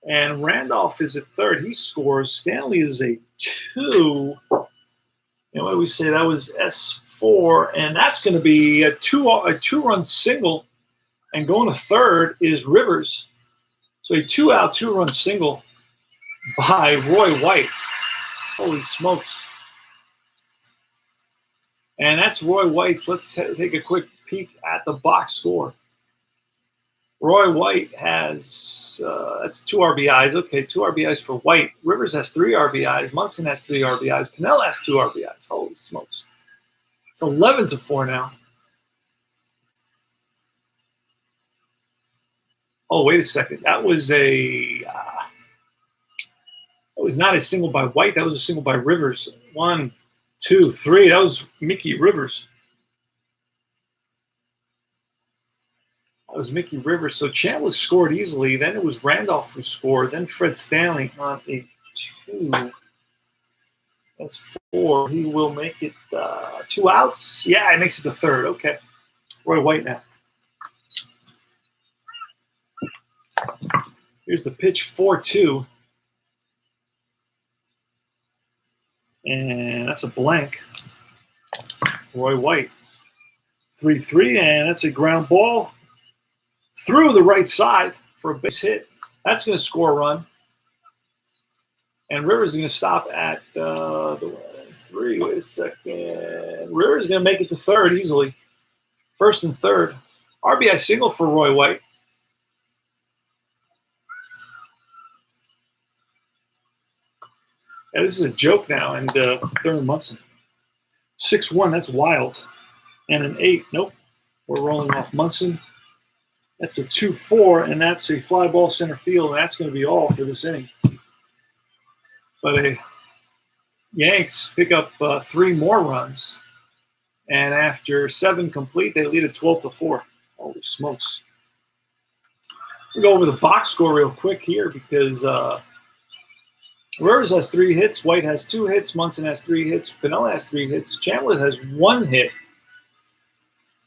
And Randolph is at third. He scores. Stanley is a 2. And what do we say? That was S4. And that's going to be a 2-run single. And going to third is Rivers. So a 2-out, 2-run single by Roy White. Holy smokes. And that's Roy White's. Let's take a quick peek at the box score. Roy White has, that's 2 RBIs. Okay, 2 RBIs for White. Rivers has 3 RBIs. Munson has 3 RBIs. Pennell has 2 RBIs. Holy smokes. It's 11-4 now. Oh, wait a second. That was not a single by White. That was a single by Rivers. 1, 2, 3. That was Mickey Rivers. That was Mickey Rivers. So Chambliss scored easily. Then it was Randolph who scored. Then Fred Stanley on a 2. That's 4. He will make it 2 outs. Yeah, he makes it the 3rd. Okay. Roy White now. Here's the pitch, 4-2. And that's a blank. Roy White. 3-3, and that's a ground ball through the right side for a base hit. That's going to score a run. And Rivers is going to stop at the 3. Wait a second. Rivers is going to make it to 3rd easily. 1st and 3rd. RBI single for Roy White. Yeah, this is a joke now, and Thurman Munson. 6-1, that's wild. And an 8, nope. We're rolling off Munson. That's a 2-4, and that's a fly ball center field, and that's going to be all for this inning. But the Yanks pick up 3 more runs, and after 7 complete, they lead at 12-4. Holy smokes. We'll go over the box score real quick here because Rivers has 3 hits, White has 2 hits, Munson has 3 hits, Pennell has 3 hits, Chambliss has 1 hit.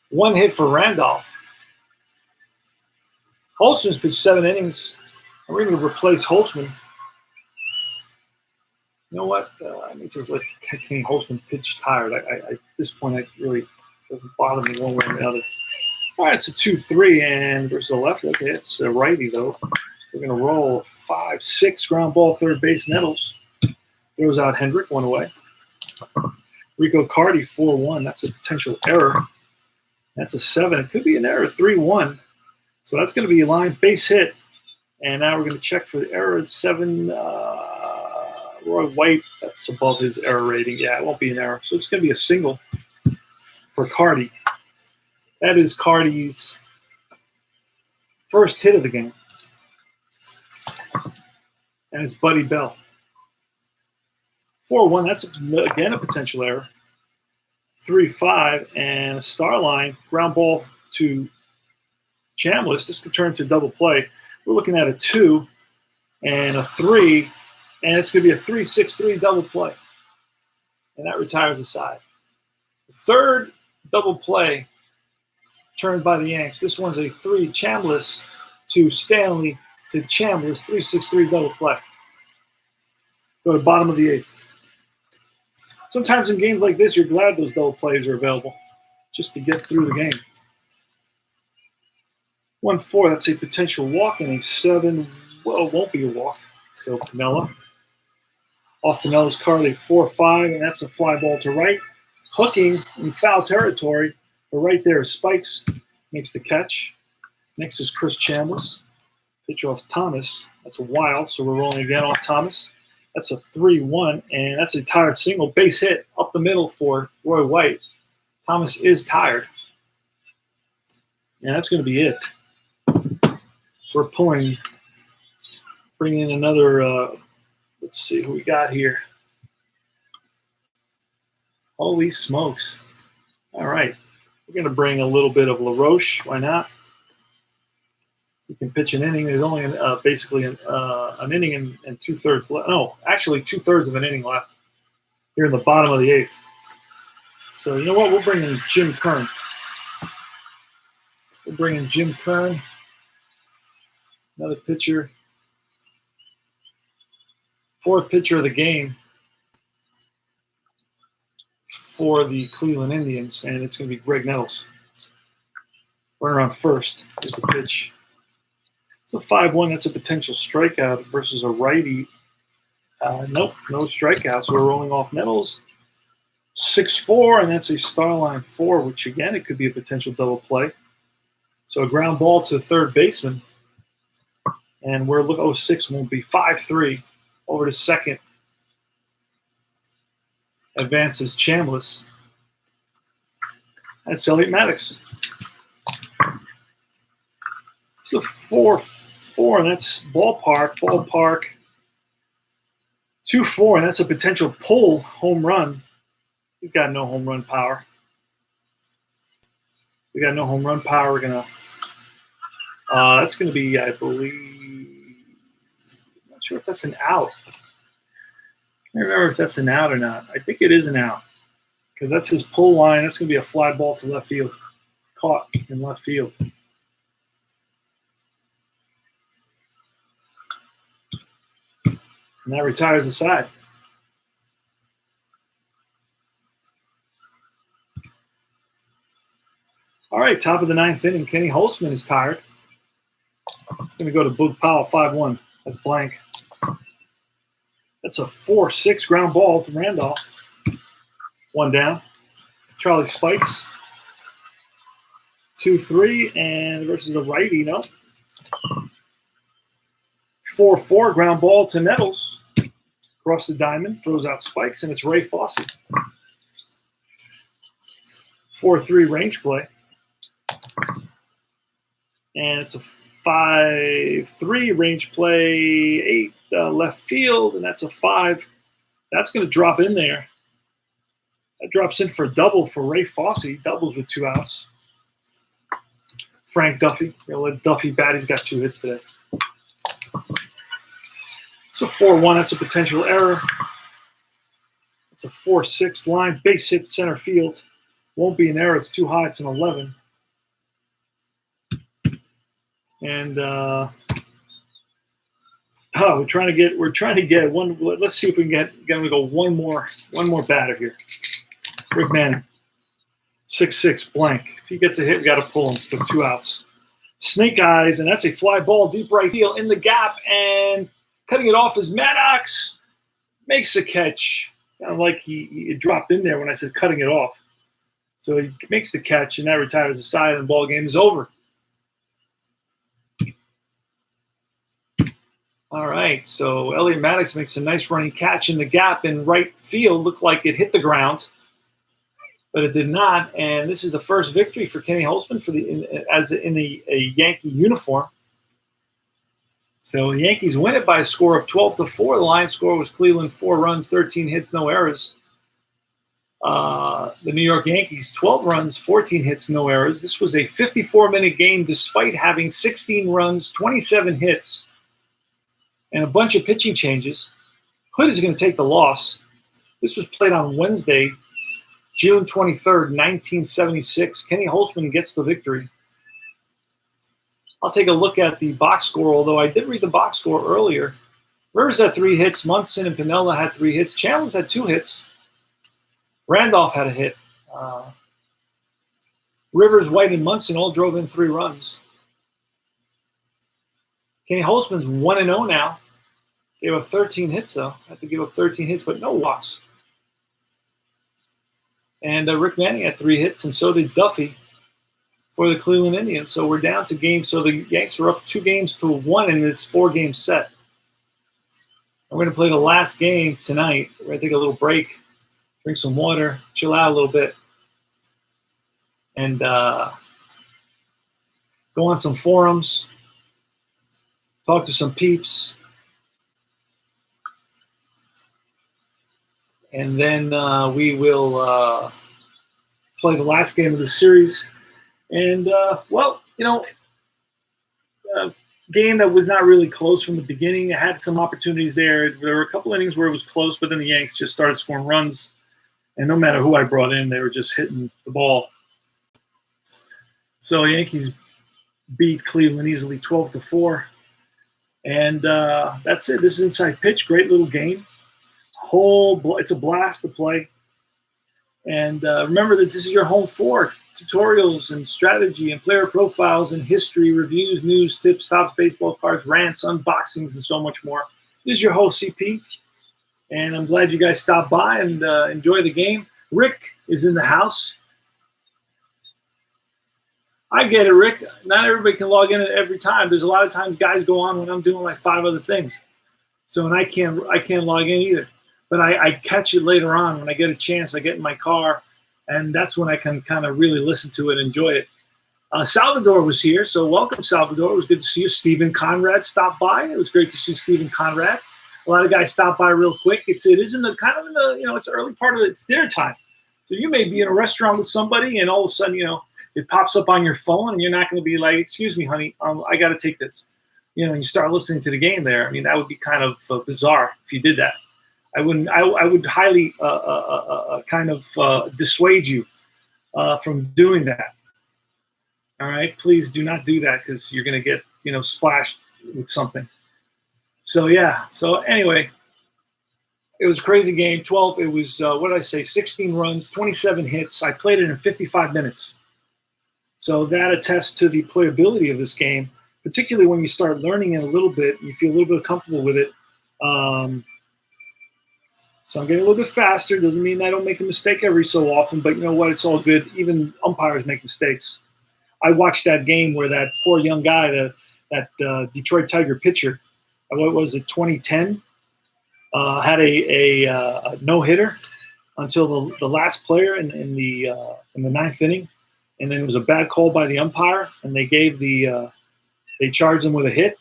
1 hit for Randolph. Holtzman's pitched 7 innings. I'm going to replace Holtzman. You know what? I may just let Kenny Holtzman pitch tired. At this point, it really doesn't bother me one way or the other. All right, it's a 2-3, and versus the left. Okay, it's a righty, though. We're going to roll 5-6 ground ball, 3rd base, Nettles. Throws out Hendrick, 1 away. Rico Cardi, 4-1. That's a potential error. That's a 7. It could be an error, 3-1. So that's going to be a line base hit. And now we're going to check for the error at 7. Roy White, that's above his error rating. Yeah, it won't be an error. So it's going to be a single for Cardi. That is Cardi's first hit of the game. And it's Buddy Bell. 4-1, that's again a potential error. 3-5, and a star line, ground ball to Chambliss. This could turn to a double play. We're looking at a 2 and a 3, and it's going to be a 3-6-3 double play. And that retires the side. The 3rd double play turned by the Yanks. This one's a 3, Chambliss to Stanley to Chambliss, 3-6-3 double play. Go to the bottom of the 8th. Sometimes in games like this, you're glad those double plays are available just to get through the game. 1-4, that's a potential walk, and a 7, well, it won't be a walk. So Piniella. Off Pinella's card, a 4-5, and that's a fly ball to right. Hooking in foul territory, but right there is Spikes, makes the catch. Next is Chris Chambliss. Pitch off Thomas. That's a wild, so we're rolling again off Thomas. That's a 3-1, and that's a tired single. Base hit up the middle for Roy White. Thomas is tired. And that's going to be it. We're bringing in another, let's see who we got here. Holy smokes. All right. We're going to bring a little bit of LaRoche. Why not? You can pitch an inning. There's only basically an inning and 2/3 left. No, actually 2/3 of an inning left here in the bottom of the 8th. So you know what? We'll bring in Jim Kern. We'll bring in Jim Kern, another pitcher. 4th pitcher of the game for the Cleveland Indians, and it's going to be Greg Nettles. Runner on first is the pitch. It's a 5-1. That's a potential strikeout versus a righty. Nope, no strikeouts. So we're rolling off Nettles. 6-4, and that's a star line 4, which again, it could be a potential double play. So a ground ball to third baseman. And we're looking, 06 won't be 5-3 over to second. Advances Chambliss. That's Elliot Maddox. It's a 4-4, and that's ballpark. 2-4, and that's a potential pull home run. We've got no home run power. We got no home run power. We're gonna. That's gonna be, I believe. I'm not sure if that's an out. I can't remember if that's an out or not. I think it is an out because that's his pull line. That's gonna be a fly ball to left field, caught in left field. And that retires the side. All right, top of the ninth inning. Kenny Holtzman is tired. Going to go to Boog Powell, 5-1. That's blank. That's a 4-6 ground ball to Randolph. One down. Charlie Spikes. 2-3, and versus a righty, no. 4-4 ground ball to Nettles. Across the diamond, throws out Spikes, and it's Ray Fosse. 4-3 range play. And it's a 5-3 range play, 8 left field, and that's a 5. That's going to drop in there. That drops in for a double for Ray Fosse. Doubles with 2 outs. Frank Duffy. We'll let Duffy bat. He's got 2 hits today. It's a 4-1. That's a potential error. It's a 4-6 line. Base hit center field. Won't be an error. It's too high. It's an 11. And we're trying to get one. Let's see if we can gonna go one more batter here. Rick Manning, 6-6 blank. If he gets a hit, we got to pull him with 2 outs. Snake eyes, and that's a fly ball deep right field in the gap, and cutting it off is Maddox. Makes a catch. Sounded like he dropped in there when I said cutting it off. So he makes the catch, and that retires the side, and the ball game is over. All right, so Elliot Maddox makes a nice running catch in the gap in right field. Looked like it hit the ground, but it did not. And this is the first victory for Kenny Holtzman in a Yankee uniform. So the Yankees win it by a score of 12-4. The line score was Cleveland 4 runs, 13 hits, no errors. The New York Yankees 12 runs, 14 hits, no errors. This was a 54-minute game despite having 16 runs, 27 hits, and a bunch of pitching changes. Hood is going to take the loss. This was played on Wednesday, June 23rd, 1976. Kenny Holtzman gets the victory. I'll take a look at the box score, although I did read the box score earlier. Rivers had 3 hits. Munson and Piniella had 3 hits. Chambliss had 2 hits. Randolph had a hit. Rivers, White, and Munson all drove in 3 runs. Kenny Holtzman's 1-0 now. Gave up 13 hits, though. Had to give up 13 hits, but no walks. And Rick Manning had 3 hits, and so did Duffy for the Cleveland Indians. So we're down to games. So the Yanks are up 2-1 in this 4-game set. And we're going to play the last game tonight. We're going to take a little break, drink some water, chill out a little bit, and go on some forums, talk to some peeps, and then we will play the last game of the series. And, game that was not really close from the beginning. It had some opportunities there. There were a couple innings where it was close, but then the Yanks just started scoring runs. And no matter who I brought in, they were just hitting the ball. So the Yankees beat Cleveland easily 12-4. And that's it. This is Inside Pitch. Great little game. It's a blast to play. And remember that this is your home for tutorials and strategy and player profiles and history, reviews, news, tips, tops, baseball cards, rants, unboxings, and so much more. This is your host, CP. And I'm glad you guys stopped by and enjoy the game. Rick is in the house. I get it, Rick. Not everybody can log in at every time. There's a lot of times guys go on when I'm doing like 5 other things. So, and I can't log in either. But I catch it later on when I get a chance. I get in my car, and that's when I can kind of really listen to it, enjoy it. Salvador was here, so welcome, Salvador. It was good to see you. Stephen Conrad stopped by. It was great to see Stephen Conrad. A lot of guys stop by real quick. It is in the kind of in the it's the early part of it. It's dinner time, so you may be in a restaurant with somebody, and all of a sudden it pops up on your phone, and you're not going to be like, "Excuse me, honey, I got to take this." You start listening to the game there. I mean, that would be kind of bizarre if you did that. I wouldn't. I would highly kind of dissuade you from doing that. All right, please do not do that because you're going to get splashed with something. So yeah. So anyway, it was a crazy game. 12. It was what did I say? 16 runs, 27 hits. I played it in 55 minutes. So that attests to the playability of this game, particularly when you start learning it a little bit. You feel a little bit comfortable with it. So I'm getting a little bit faster. Doesn't mean I don't make a mistake every so often, but you know what? It's all good. Even umpires make mistakes. I watched that game where that poor young guy, that Detroit Tiger pitcher, what was it, 2010, had a no-hitter until the last player in the 9th inning, and then it was a bad call by the umpire, and they charged him with a hit.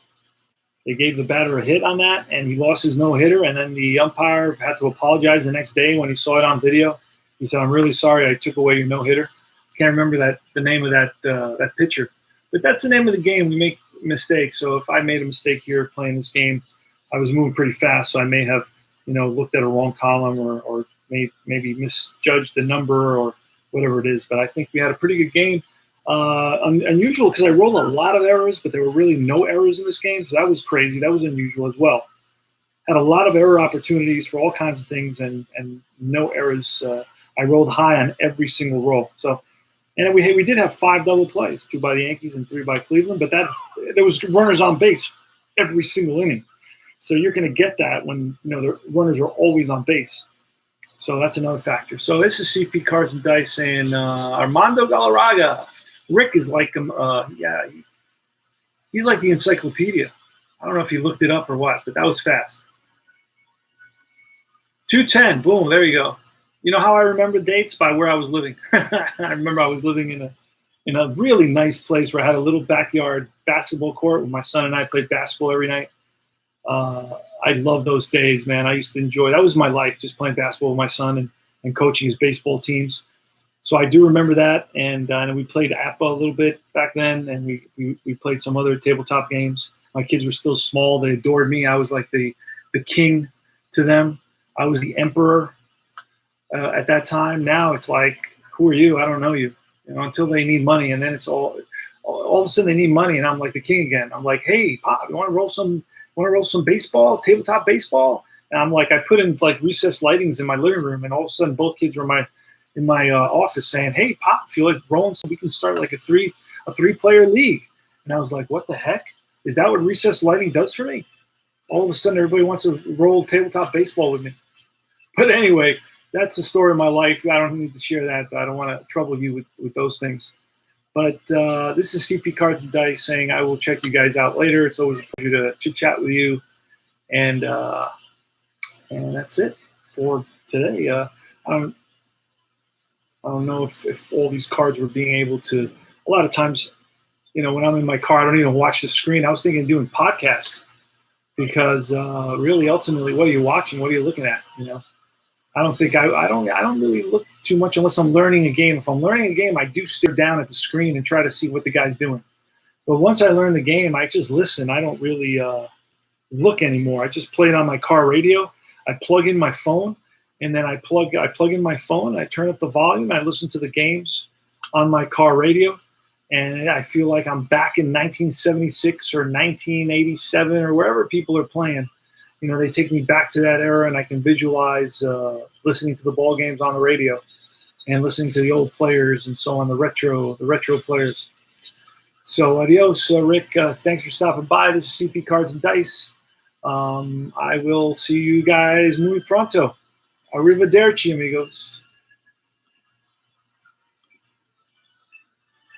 They gave the batter a hit on that, and he lost his no-hitter, and then the umpire had to apologize the next day when he saw it on video. He said, "I'm really sorry I took away your no-hitter." Can't remember the name of that pitcher, but that's the name of the game. We make mistakes. So if I made a mistake here playing this game, I was moving pretty fast, so I may have looked at a wrong column or maybe misjudged the number or whatever it is. But I think we had a pretty good game. Unusual because I rolled a lot of errors, but there were really no errors in this game, so that was crazy. That was unusual as well. Had a lot of error opportunities for all kinds of things, and no errors. I rolled high on every single roll. So. And we did have 5 double plays, 2 by the Yankees and 3 by Cleveland, but there was runners on base every single inning. So you're going to get that when the runners are always on base. So that's another factor. So this is CP Cards and Dice saying Armando Galarraga. Rick is like him. He's like the encyclopedia. I don't know if he looked it up or what, but that was fast. 210, boom, there you go. You know how I remember dates? By where I was living. I remember I was living in a really nice place where I had a little backyard basketball court where my son and I played basketball every night. I love those days, man. I used to enjoy. That was my life, just playing basketball with my son and coaching his baseball teams. So I do remember that, and we played APA a little bit back then, and we played some other tabletop games. My kids were still small. They adored me. I was like the king to them. I was the emperor. At that time. Now it's like, who are you? I don't know you. Until they need money, and then it's all of a sudden they need money, and I'm like the king again. I'm like, hey, Pop, you want to roll some baseball, tabletop baseball? And I'm like, I put in like recessed lightings in my living room, and all of a sudden both kids were in my office saying, hey, Pop, if you like rolling, so we can start like a three-player league. And I was like, what the heck? Is that what recessed lighting does for me? All of a sudden everybody wants to roll tabletop baseball with me. But anyway. That's the story of my life. I don't need to share that. I don't want to trouble you with those things. But this is CP Cards and Dice saying I will check you guys out later. It's always a pleasure to chit-chat with you. And that's it for today. I don't know if all these cards were being able to – a lot of times, when I'm in my car, I don't even watch the screen. I was thinking of doing podcasts because really ultimately what are you watching? What are you looking at, I don't think I don't really look too much unless I'm learning a game. If I'm learning a game, I do stare down at the screen and try to see what the guy's doing. But once I learn the game, I just listen. I don't really look anymore. I just play it on my car radio. I plug in my phone, and then I plug in my phone. I turn up the volume. I listen to the games on my car radio, and I feel like I'm back in 1976 or 1987 or wherever people are playing. They take me back to that era, and I can visualize listening to the ball games on the radio and listening to the old players and so on, the retro players. So adios, Rick. Thanks for stopping by. This is CP Cards and Dice. I will see you guys muy pronto. Arrivederci, amigos.